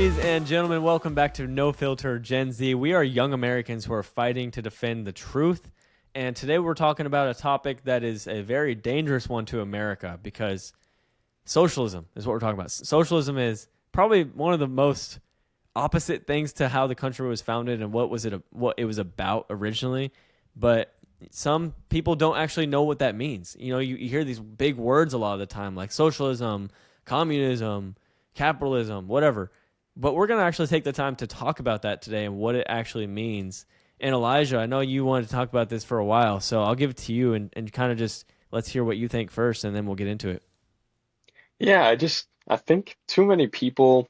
Ladies and gentlemen, welcome back to No Filter Gen Z. We are young Americans who are fighting to defend the truth. And today we're talking about a topic that is a very dangerous one to America because socialism is what we're talking about. Socialism is probably one of the most opposite things to how the country was founded and what it was about originally. But some people don't actually know what that means. You know, you hear these big words a lot of the time, like socialism, communism, capitalism, whatever. But we're going to actually take the time to talk about that today and what it actually means. And Elijah, I know you wanted to talk about this for a while, so I'll give it to you and kind of just let's hear what you think first, and then we'll get into it. Yeah, I think too many people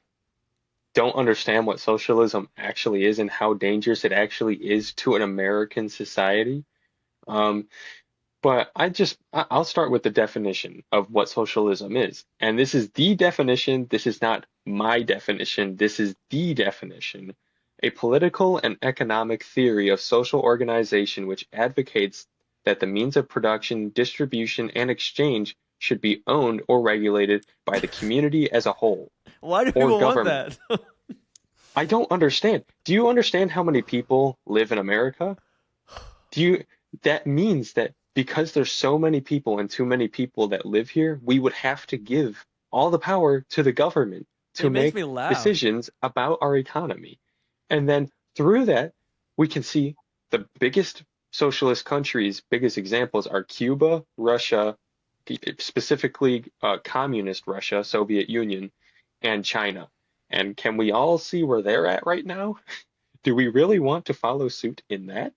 don't understand what socialism actually is and how dangerous it actually is to an American society. Um, but I'll start with the definition of what socialism is. And this is the definition. This is not my definition. This is the definition. A political and economic theory of social organization which advocates that the means of production, distribution, and exchange should be owned or regulated by the community as a whole Why do or people want government. that? I don't understand. Do you understand how many people live in America? Do you, that means that because there's so many people and too many people that live here, we would have to give all the power to the government to It makes make me laugh. decisions about our economy. And then through that, we can see the biggest socialist countries, biggest examples are Cuba, Russia, specifically communist Russia, Soviet Union, and China. And can we all see where they're at right now? Do we really want to follow suit in that?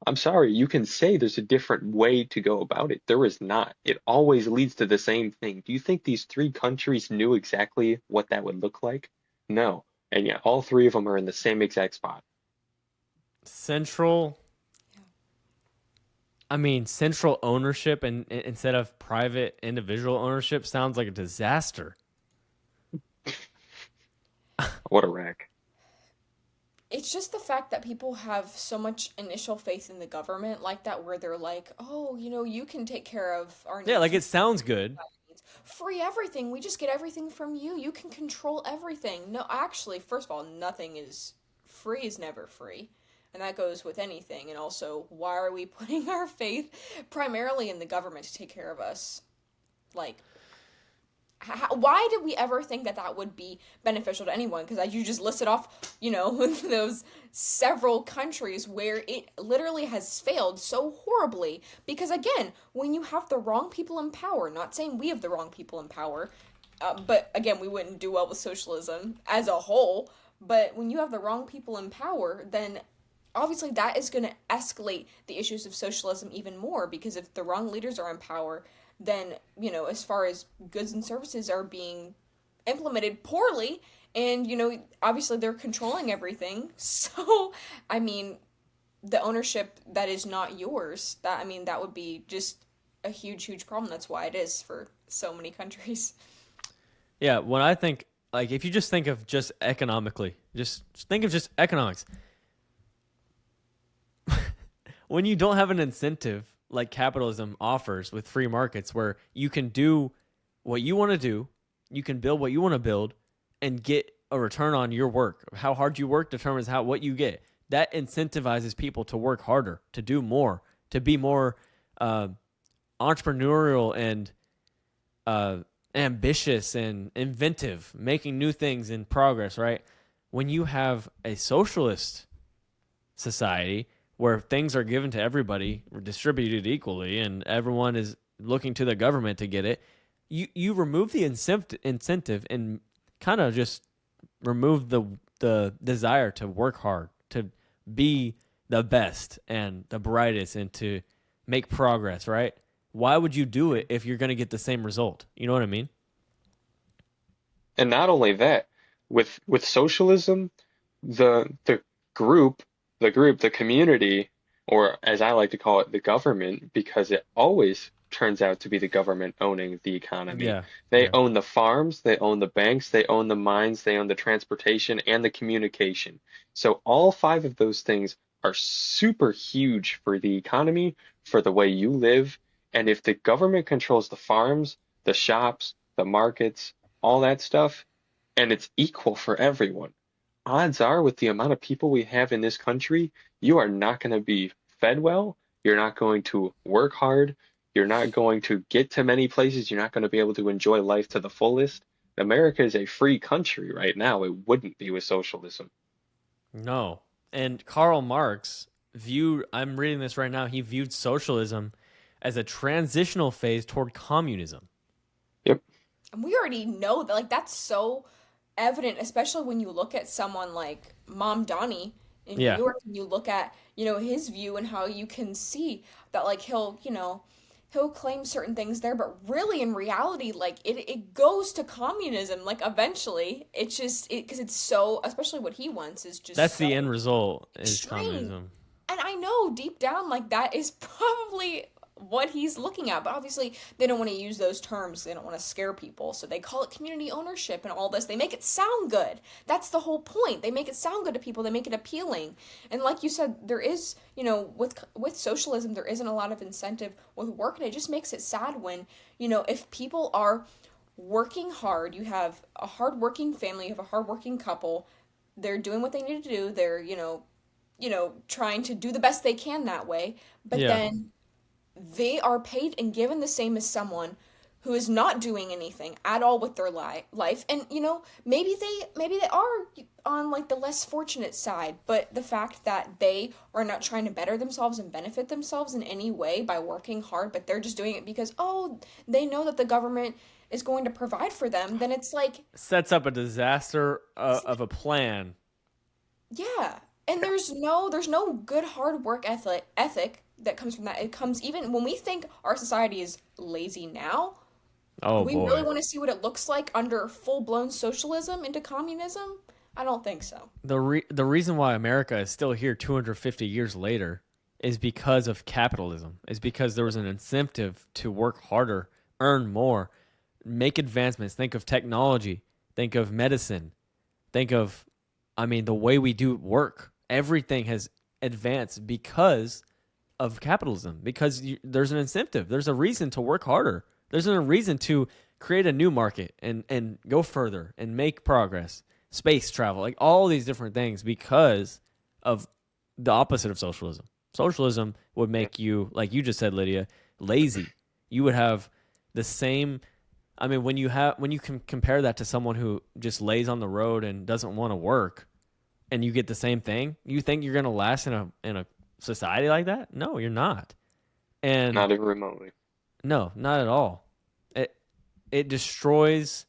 I'm sorry, you can say there's a different way to go about it. There is not. It always leads to the same thing. Do you think these three countries knew exactly what that would look like? No. And yet all three of them are in the same exact spot. Central, central ownership and instead of private individual ownership sounds like a disaster. What a wreck. It's just the fact that people have so much initial faith in the government like that, where they're like, oh, you can take care of our Yeah, like needs. it sounds good. Free everything. We just get everything from you. You can control everything. No, actually, first of all, nothing is free is never free. And that goes with anything. And also, why are we putting our faith primarily in the government to take care of us? Like, why did we ever think that that would be beneficial to anyone? Because you just listed off, those several countries where it literally has failed so horribly. Because again, when you have the wrong people in power, not saying we have the wrong people in power, but again, we wouldn't do well with socialism as a whole. But when you have the wrong people in power, then obviously that is going to escalate the issues of socialism even more, because if the wrong leaders are in power, then as far as goods and services are being implemented poorly, and obviously they're controlling everything. So I mean, the ownership that is not yours, that would be just a huge problem. That's why it is for so many countries. Yeah, when I think, like, if you just think of just economically, just think of just economics. When you don't have an incentive like capitalism offers with free markets where you can do what you want to do, you can build what you want to build and get a return on your work. How hard you work determines what you get. That incentivizes people to work harder, to do more, to be more uh, entrepreneurial and ambitious and inventive, making new things in progress, right? When you have a socialist society where things are given to everybody, distributed equally, and everyone is looking to the government to get it, you remove the incentive and kind of just remove the desire to work hard, to be the best and the brightest, and to make progress, right? Why would you do it if you're going to get the same result? You know what I mean? And not only that, with socialism, the group, the community, or as I like to call it, the government, because it always turns out to be the government owning the economy. Yeah, They yeah. own the farms, they own the banks, they own the mines, they own the transportation and the communication. So all five of those things are super huge for the economy, for the way you live. And if the government controls the farms, the shops, the markets, all that stuff, and it's equal for everyone. Odds are, with the amount of people we have in this country, you are not going to be fed well. You're not going to work hard. You're not going to get to many places. You're not going to be able to enjoy life to the fullest. America is a free country right now. It wouldn't be with socialism. No. And Karl Marx viewed, I'm reading this right now, he viewed socialism as a transitional phase toward communism. Yep. And we already know that, like, that's so evident, especially when you look at someone like Mom Donnie in New Yeah. York, and you look at, his view and how you can see that, like, he'll claim certain things there, but really in reality, like, it goes to communism, like, eventually. It's just, because it's so, especially what he wants is just That's so the end result is extreme. communism. And I know deep down, like, that is probably what he's looking at. But obviously, they don't want to use those terms. They don't want to scare people. So they call it community ownership and all this. They make it sound good. That's the whole point. They make it sound good to people. They make it appealing. And like you said, there is, with socialism, there isn't a lot of incentive with work. And it just makes it sad when, if people are working hard, you have a hardworking family, you have a hardworking couple, they're doing what they need to do. They're, trying to do the best they can that way. But Yeah. then they are paid and given the same as someone who is not doing anything at all with their life. And maybe they are on, like, the less fortunate side, but the fact that they are not trying to better themselves and benefit themselves in any way by working hard, but they're just doing it because, oh, they know that the government is going to provide for them, then it's like, Sets up a disaster of a plan. yeah. And there's no good hard work ethic that comes from that. It comes, even when we think our society is lazy now, Oh we really boy. want to see what it looks like under full-blown socialism into communism. I don't think so. The reason why America is still here 250 years later is because of capitalism. Is because there was an incentive to work harder, earn more, make advancements. Think of technology. Think of medicine. Think of, I mean, the way we do work. Everything has advanced because of capitalism. Because there's an incentive. There's a reason to work harder. There's a reason to create a new market and go further and make progress. Space travel, like all these different things, because of the opposite of socialism. Socialism would make you, like you just said, Lydia, lazy. You would have the same. I mean, when you can compare that to someone who just lays on the road and doesn't want to work, and you get the same thing, you think you're gonna last in a society like that? No, you're not. And Not even remotely. no, not at all. It destroys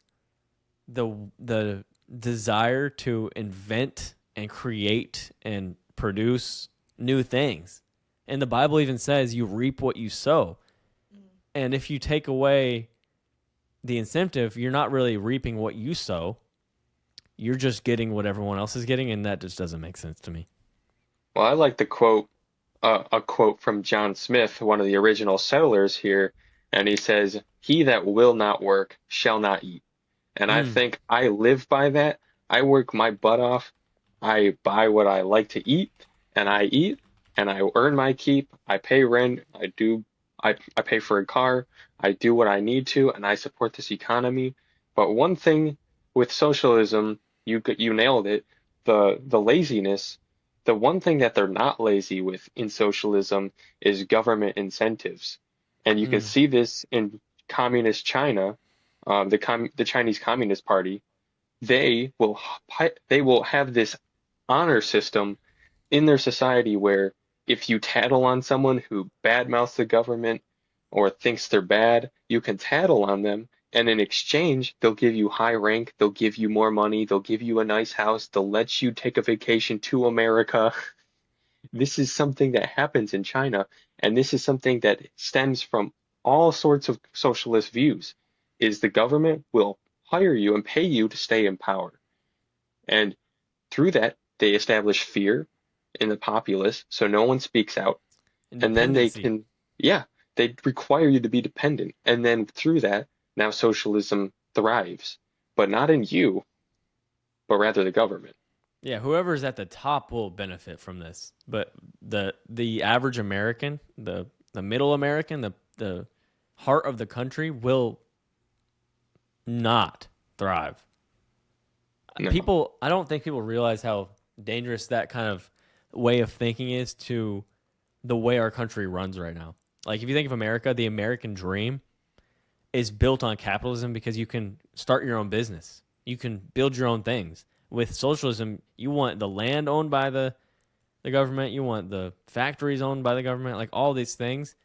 the desire to invent and create and produce new things. And the Bible even says you reap what you sow. And if you take away the incentive, you're not really reaping what you sow. You're just getting what everyone else is getting, and that just doesn't make sense to me. Well, I like the quote, a quote from John Smith, one of the original settlers here, and he says, "He that will not work shall not eat." And I Mm, think I live by that. I work my butt off. I buy what I like to eat, and I eat, and I earn my keep. I pay rent. I pay for a car. I do what I need to, and I support this economy. But one thing with socialism, you nailed it, the laziness. The one thing that they're not lazy with in socialism is government incentives. And you can mm, see this in communist China, the Chinese Communist Party. They will they will have this honor system in their society where if you tattle on someone who badmouths the government or thinks they're bad, you can tattle on them, and in exchange, they'll give you high rank, they'll give you more money, they'll give you a nice house, they'll let you take a vacation to America. This is something that happens in China, and this is something that stems from all sorts of socialist views, is the government will hire you and pay you to stay in power. And through that, they establish fear in the populace, so no one speaks out. And then they independency. can, yeah, they require you to be dependent. And then through that, now socialism thrives, but not in you, but rather the government. Yeah, whoever's at the top will benefit from this, but the average American, the middle American, the heart of the country will not thrive. No. people, I don't think people realize how dangerous that kind of way of thinking is to the way our country runs right now. Like, if you think of America, the American dream is built on capitalism because you can start your own business. You can build your own things. With socialism, you want the land owned by the government, you want the factories owned by the government, like all these things.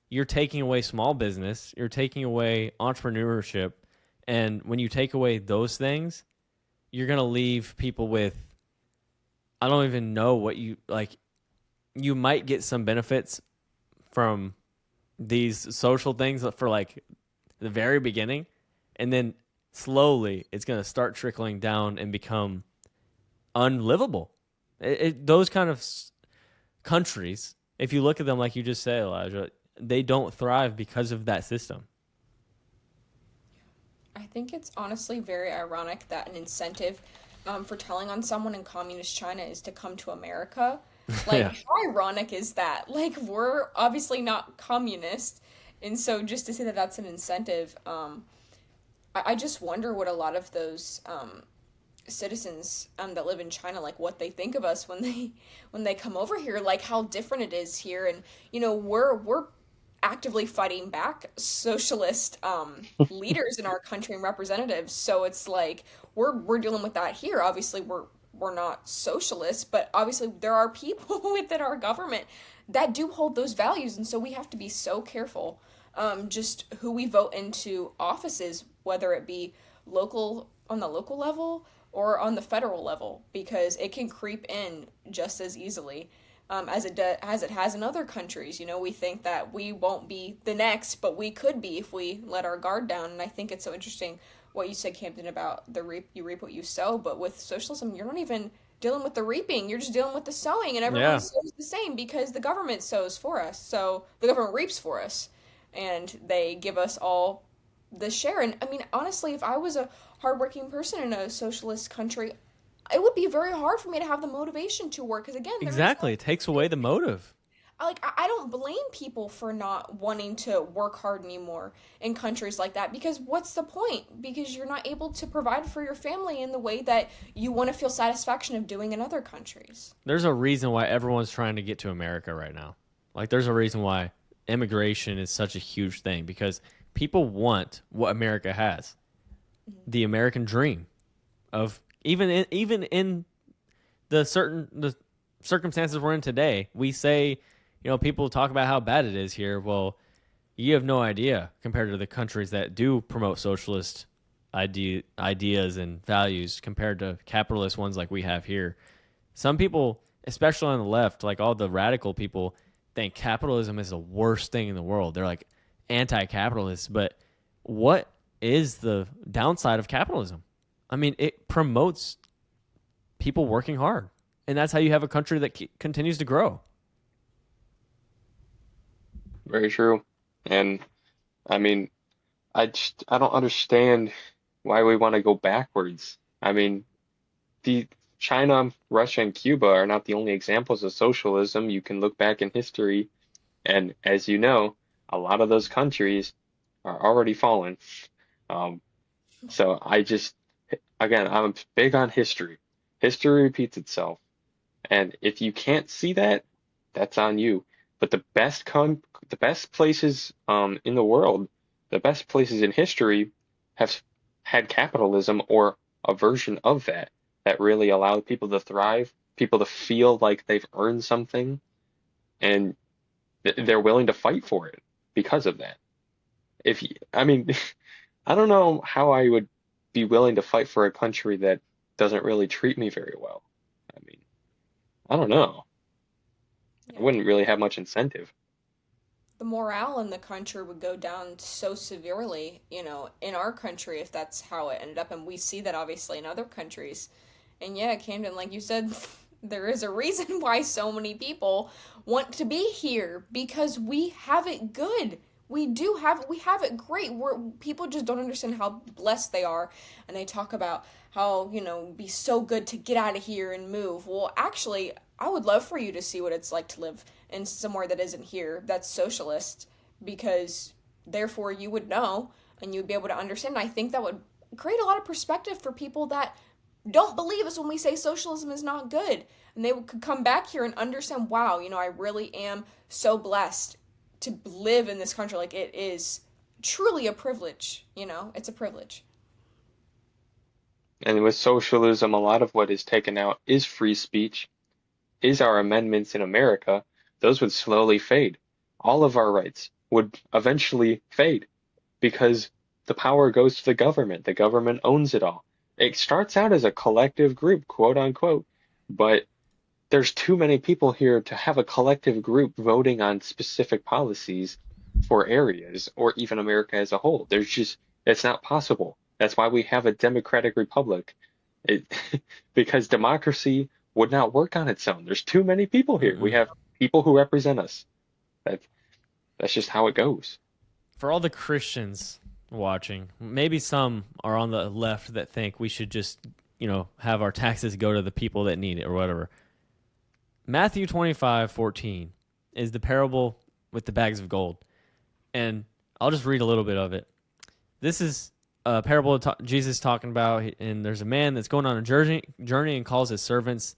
You're taking away small business, you're taking away entrepreneurship, and when you take away those things, you're going to leave people with, I don't even know what you like. You might get some benefits from these social things for like the very beginning, and then slowly it's going to start trickling down and become unlivable. Those kind of countries, if you look at them like you just said, Elijah, they don't thrive because of that system. I think it's honestly very ironic that an incentive for telling on someone in communist China is to come to America. Like, Yeah, how ironic is that? Like, we're obviously not communist, and so just to say that that's an incentive, I just wonder what a lot of those citizens that live in China, like what they think of us when they come over here, like how different it is here, and we're actively fighting back socialist leaders in our country and representatives. So it's like we're dealing with that here. Obviously, we're not socialists, but obviously there are people within our government that do hold those values, and so we have to be so careful just who we vote into offices, whether it be local on the local level or on the federal level, because it can creep in just as easily as it has in other countries. We think that we won't be the next, but we could be if we let our guard down. And I think it's so interesting what you said, Camden, about you reap what you sow. But with socialism, you're not even dealing with the reaping; you're just dealing with the sowing, and everyone yeah. sows the same because the government sows for us. So the government reaps for us, and they give us all the share. And I mean, honestly, if I was a hardworking person in a socialist country, it would be very hard for me to have the motivation to work because again, there is Exactly. It takes away the motive. I don't blame people for not wanting to work hard anymore in countries like that, because what's the point? Because you're not able to provide for your family in the way that you want to feel satisfaction of doing in other countries. There's a reason why everyone's trying to get to America right now. Like, there's a reason why immigration is such a huge thing because people want what America has, the American dream of even in the circumstances we're in today. We say, people talk about how bad it is here. Well, you have no idea compared to the countries that do promote socialist ideas and values compared to capitalist ones like we have here. Some people, especially on the left, like all the radical people, think capitalism is the worst thing in the world. They're like anti-capitalist, but what is the downside of capitalism? I mean, it promotes people working hard, and that's how you have a country that continues to grow. Very true. And I mean, I don't understand why we want to go backwards. I mean, the China, Russia, and Cuba are not the only examples of socialism. You can look back in history, and as you know, a lot of those countries are already fallen. Um, so again, I'm big on history. History repeats itself, and if you can't see that, that's on you. But the best places in the world, the best places in history have had capitalism or a version of that really allowed people to thrive, people to feel like they've earned something, and they're willing to fight for it because of that. I mean, I don't know how I would be willing to fight for a country that doesn't really treat me very well. I mean, I don't know. I Yeah. wouldn't really have much incentive. The morale in the country would go down so severely, in our country if that's how it ended up. And we see that obviously in other countries. And yeah, Camden, like you said, there is a reason why so many people want to be here because we have it good. We have it great. People just don't understand how blessed they are, and they talk about how, be so good to get out of here and move. Well, actually, I would love for you to see what it's like to live in somewhere that isn't here, that's socialist, because therefore you would know and you would be able to understand. And I think that would create a lot of perspective for people that don't believe us when we say socialism is not good. And they could come back here and understand, wow, I really am so blessed to live in this country. Like, it is truly a privilege, it's a privilege. And with socialism, a lot of what is taken out is free speech, is our amendments in America. Those would slowly fade. All of our rights would eventually fade because the power goes to the government. The government owns it all. It starts out as a collective group, quote unquote, but there's too many people here to have a collective group voting on specific policies for areas or even America as a whole. It's not possible. That's why we have a democratic republic. It, because democracy would not work on its own. There's too many people here. We have people who represent us. That's just how it goes. For all the Christians watching, maybe some are on the left that think we should just, have our taxes go to the people that need it or whatever. Matthew 25:14 is the parable with the bags of gold. And I'll just read a little bit of it. This is a parable of Jesus talking about, and there's a man that's going on a journey and calls his servants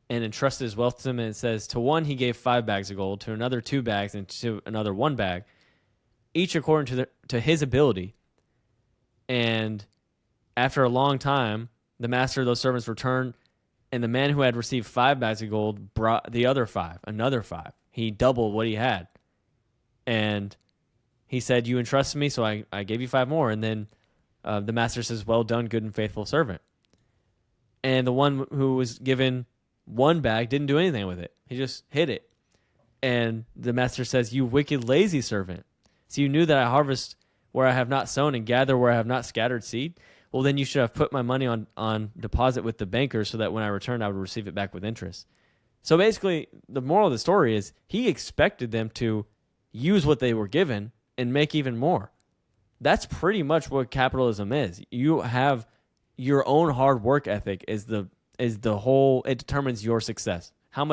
and entrusted his wealth to them. And it says, to one he gave 5 bags of gold, to another 2 bags, and to another 1 bag, each according to his ability. And after a long time, the master of those servants returned, and the man who had received 5 bags of gold brought the other 5, another 5. He doubled what he had. And he said, you entrusted me, so I gave you 5 more. And then the master says, well done, good and faithful servant. And the one who was given 1 bag didn't do anything with it. He just hid it. And the master says, you wicked, lazy servant. So you knew that I harvest where I have not sown and gather where I have not scattered seed? Well, then you should have put my money on deposit with the banker so that when I returned, I would receive it back with interest. So basically, the moral of the story is he expected them to use what they were given and make even more. That's pretty much what capitalism is. You have your own hard work ethic is the whole, it determines your success. How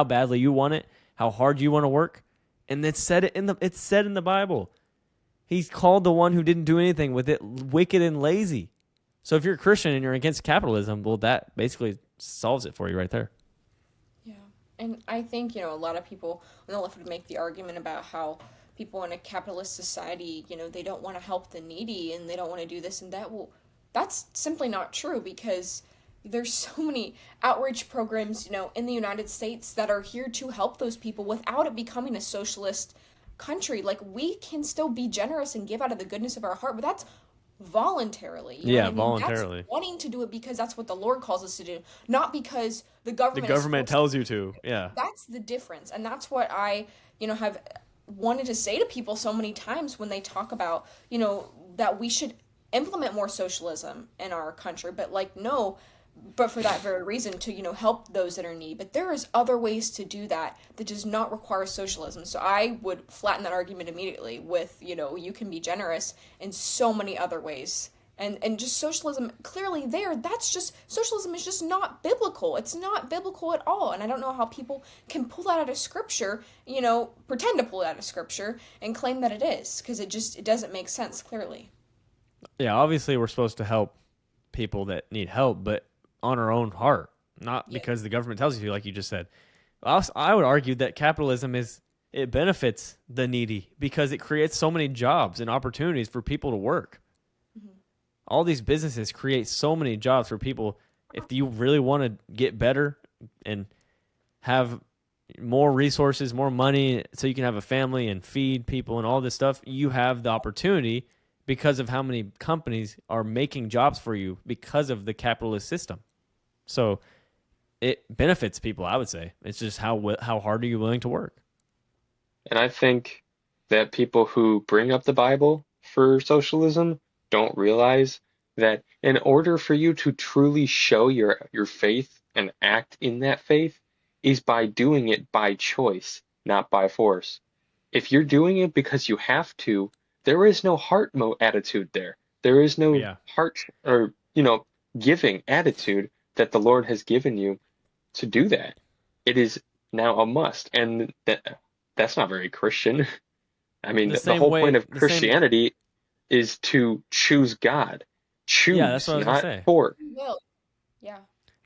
badly you want it, how hard you want to work. And it's said in the Bible. He's called the one who didn't do anything with it wicked and lazy. So if you're a Christian and you're against capitalism, well, that basically solves it for you right there. Yeah. And I think, a lot of people on the left would make the argument about how people in a capitalist society, they don't want to help the needy and they don't want to do this and that. Well, that's simply not true because there's so many outreach programs, in the United States that are here to help those people without it becoming a socialist country. Like, we can still be generous and give out of the goodness of our heart, but that's voluntarily. Voluntarily. That's wanting to do it because that's what the Lord calls us to do, not because the government tells you to. Yeah. That's the difference. And that's what I, have wanted to say to people so many times when they talk about, that we should implement more socialism in our country. But no, but for that very reason, to, help those that are in need. But there is other ways to do that does not require socialism. So I would flatten that argument immediately with, you can be generous in so many other ways. And just socialism, clearly socialism is just not biblical. It's not biblical at all. And I don't know how people can pull that out of scripture, pretend to pull it out of scripture and claim that it is, because it doesn't make sense, clearly. Yeah, obviously we're supposed to help people that need help, but on our own heart, not because the government tells you to, like you just said. I would argue that capitalism it benefits the needy because it creates so many jobs and opportunities for people to work. Mm-hmm. All these businesses create so many jobs for people. If you really want to get better and have more resources, more money, so you can have a family and feed people and all this stuff, you have the opportunity because of how many companies are making jobs for you because of the capitalist system. So it benefits people, I would say. It's just how hard are you willing to work? And I think that people who bring up the Bible for socialism don't realize that in order for you to truly show your faith and act in that faith is by doing it by choice, not by force. If you're doing it because you have to, there is no heart attitude there. There is no heart or, giving attitude that the Lord has given you to do that. It is now a must. And that's not very Christian. I mean, the whole point of Christianity is to choose God. Choose, that's what I was not gonna say. for. Well, Yeah.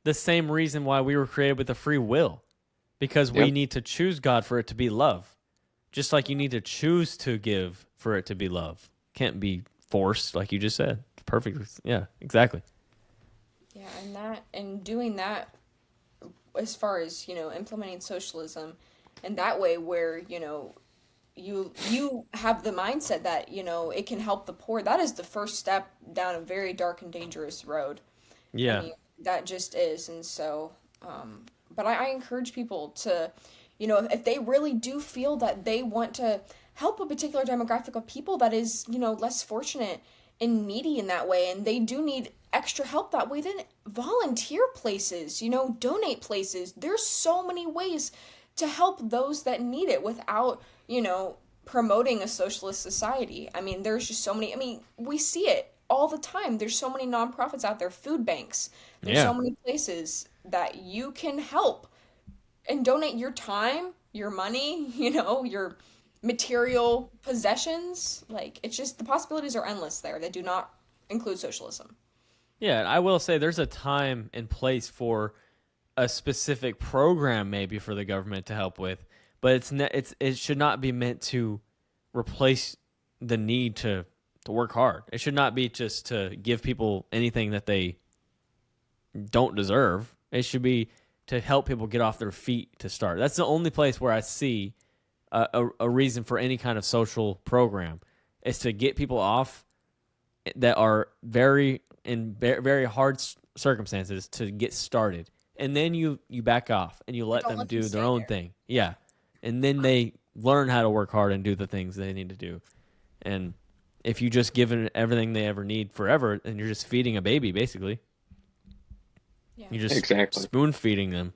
The same reason why we were created with a free will, because we Yep. need to choose God for it to be love. Just like you need to choose to give for it to be love. Can't be forced, like you just said. Perfect. Yeah, exactly. Yeah, and doing that as far as, implementing socialism in that way where, you have the mindset that, it can help the poor. That is the first step down a very dark and dangerous road. I Yeah. mean, that just is. And so, but I encourage people to, if they really do feel that they want to help a particular demographic of people that is, less fortunate and needy in that way, and they do need extra help that way, then volunteer places, donate places. There's so many ways to help those that need it without, promoting a socialist society. I mean, there's just so many. I mean, we see it all the time. There's so many nonprofits out there, food banks. There's so Yeah. many places that you can help and donate your time, your money, your material possessions. Like, it's just the possibilities are endless there that do not include socialism. Yeah, and I will say there's a time and place for a specific program maybe for the government to help with, but it should not be meant to replace the need to work hard. It should not be just to give people anything that they don't deserve. It should be to help people get off their feet to start. That's the only place where I see a reason for any kind of social program is to get people off that are very hard circumstances to get started, and then you back off and you let Don't them let do them their stay own there. thing. Yeah, and then they learn how to work hard and do the things they need to do. And if you just give it everything they ever need forever, then you're just feeding a baby basically. Yeah. You're just Exactly. spoon feeding them.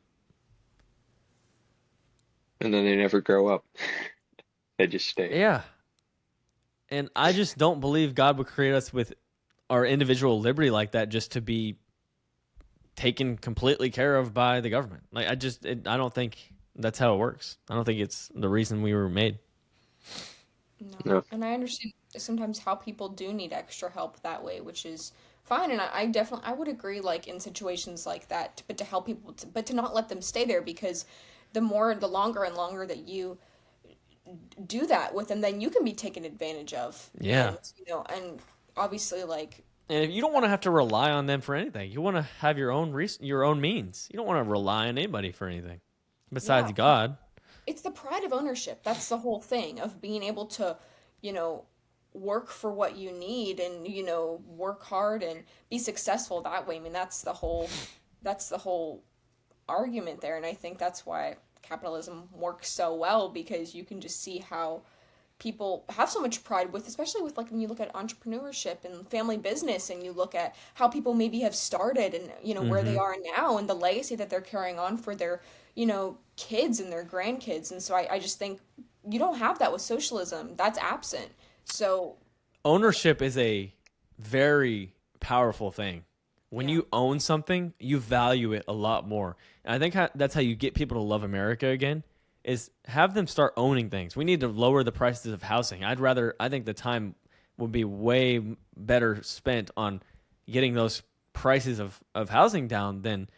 And then they never grow up. They just stay. Yeah. And I just don't believe God would create us with our individual liberty like that just to be taken completely care of by the government. Like I don't think that's how it works. I don't think it's the reason we were made. No. No. And I understand sometimes how people do need extra help that way, which is fine. And I definitely, I would agree, like in situations like that, but to help people, but to not let them stay there, because the longer and longer that you do that with them, then you can be taken advantage of. Yeah. And, and obviously, like, And if you don't want to have to rely on them for anything, you want to have your own your own means. You don't want to rely on anybody for anything besides yeah, God. it's the pride of ownership. That's the whole thing of being able to, you know, work for what you need and, work hard and be successful that way. I mean, that's the whole argument there. And I think that's why capitalism works so well, because you can just see how people have so much pride with, especially with, like, when you look at entrepreneurship and family business, and you look at how people maybe have started and, where they Mm-hmm. are now and the legacy that they're carrying on for their, kids and their grandkids. And so I just think you don't have that with socialism. That's absent. So, Ownership is a very powerful thing. When yeah. you own something, you value it a lot more. And I think that's how you get people to love America again, is have them start owning things. We need to lower the prices of housing. I think the time would be way better spent on getting those prices of housing down than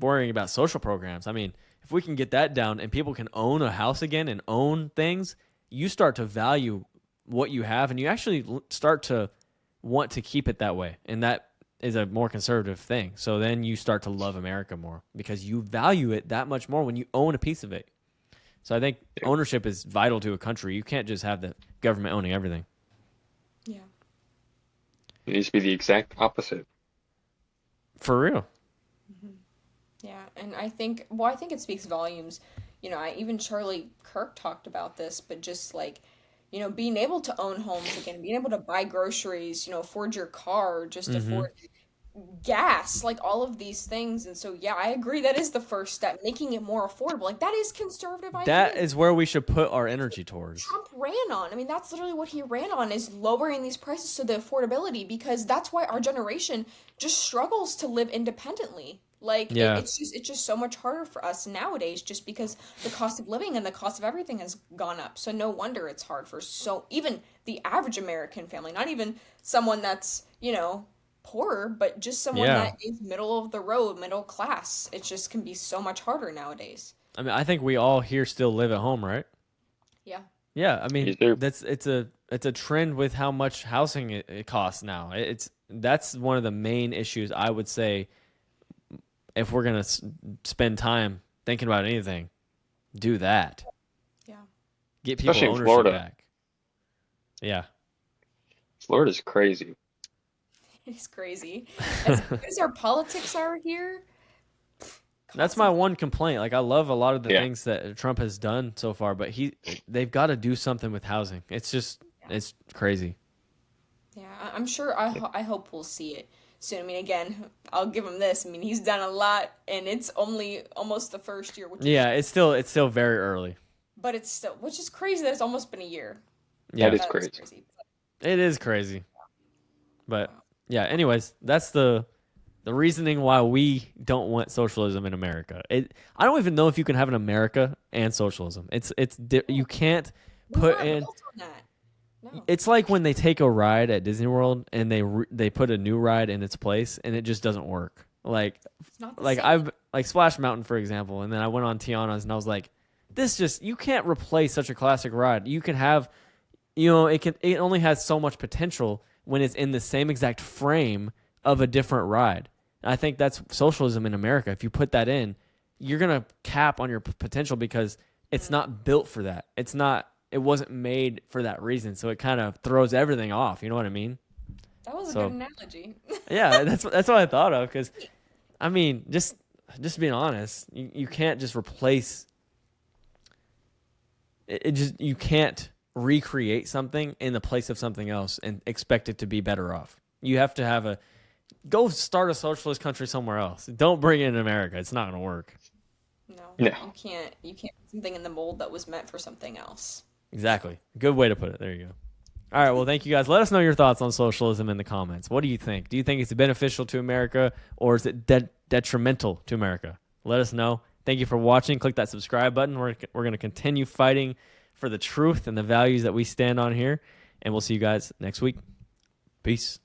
worrying about social programs. I mean, if we can get that down and people can own a house again and own things, you start to value what you have, and you actually start to want to keep it that way. And that is a more conservative thing. So then you start to love America more because you value it that much more when you own a piece of it. So I think ownership is vital to a country. You can't just have the government owning everything. Yeah. It needs to be the exact opposite. For real. Yeah, and I think it speaks volumes. Even Charlie Kirk talked about this, but just like, being able to own homes again, being able to buy groceries, afford your car, just afford gas, like all of these things. And so, yeah, I agree. That is the first step, making it more affordable. Like, that is conservative That idea. is where we should put our energy towards. Trump ran on. I mean, that's literally what he ran on, is lowering these prices to the affordability, because that's why our generation just struggles to live independently. Like, Yeah. it's just so much harder for us nowadays, just because the cost of living and the cost of everything has gone up. So no wonder it's hard for even the average American family, not even someone that's, poorer, but just someone Yeah. that is middle of the road, middle class. It just can be so much harder nowadays. I mean, I think we all here still live at home, right? Yeah. Yeah, I mean Yes, sir. it's a trend with how much housing it costs now. That's one of the main issues I would say if we're gonna spend time thinking about anything, do that. Yeah. Get people Especially in ownership Florida. back. Yeah. Florida's crazy. It's crazy. As good as our politics are here, That's my one complaint. Like I love a lot of the Yeah. things that Trump has done so far, but they've got to do something with housing. It's crazy. yeah, I'm sure. I hope we'll see it soon. I mean, again, I'll give him this. I mean, he's done a lot, and it's only almost the first year, Yeah, it's still very early. but it's still, which is crazy that it's almost been a year. Yeah, That is That crazy. it is crazy. But yeah, anyways, that's the reasoning why we don't want socialism in America. I don't even know if you can have an America and socialism. You can't We put weren't in. built on that. No. It's like when they take a ride at Disney World and they put a new ride in its place and it just doesn't work. Like It's not the like same. I've like Splash Mountain for example, and then I went on Tiana's and I was like, you can't replace such a classic ride. You can have, it only has so much potential when it's in the same exact frame of a different ride. And I think that's socialism in America. If you put that in, you're gonna cap on your potential because it's not built for that. It wasn't made for that reason. So it kind of throws everything off. You know what I mean? That was a So- good analogy. Yeah, that's what I thought of. Because, I mean, just being honest, you can't just replace. You can't recreate something in the place of something else and expect it to be better off. You have to go start a socialist country somewhere else. Don't bring it in America. It's not going to work. No, No. you can't put something in the mold that was meant for something else. Exactly. Good way to put it. There you go. All right. Well, thank you guys. Let us know your thoughts on socialism in the comments. What do you think? Do you think it's beneficial to America or is it detrimental to America? Let us know. Thank you for watching. Click that subscribe button. We're going to continue fighting for the truth and the values that we stand on here. And we'll see you guys next week. Peace.